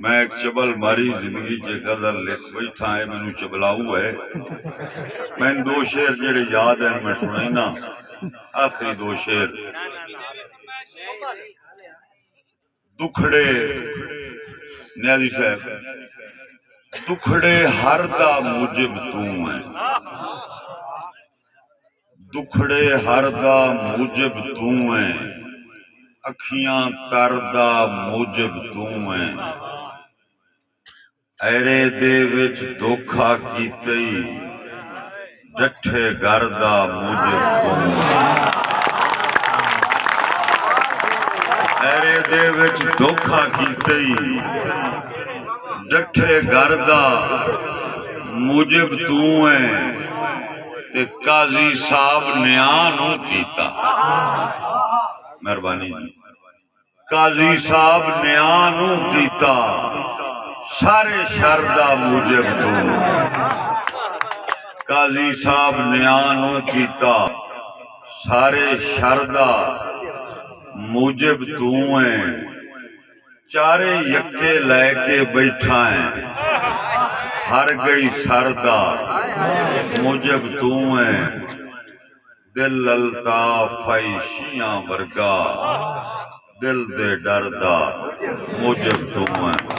मैं एक चबल मारी जिंदगी च करदा लिख बैठा है मैनू चबलाऊ है। मैंने दो शेर जेड़े याद हैं मैं सुनाईना। आखिरी दो शेर। दुखड़े न्याजी साहब दुखड़े हर दा मूजिब तू है। दुखड़े हर दा मूजिब तू है। अखियां तर दा मूजिब तू है। ऐरे दे विच धोखा कीते डठे घर दा मूजिब तू है। ऐरे दे विच धोखा कीते डठे घर दा मूजिब तू है। ते काजी साहब न्याय नूं कीता। मेहरबानी जी। काजी साहब न्याय नूं कीता सारे शर दा मूजिब तू। काजी साहब न्याय नूं कीता सारे शर दा मूजिब तू है। चारे यक्के लैके बैठा है हर गई सरदा मूजिब तू है। दिल अल्ताफ फैशियां वर्गा दिल दे डरदा मूजिब तू है।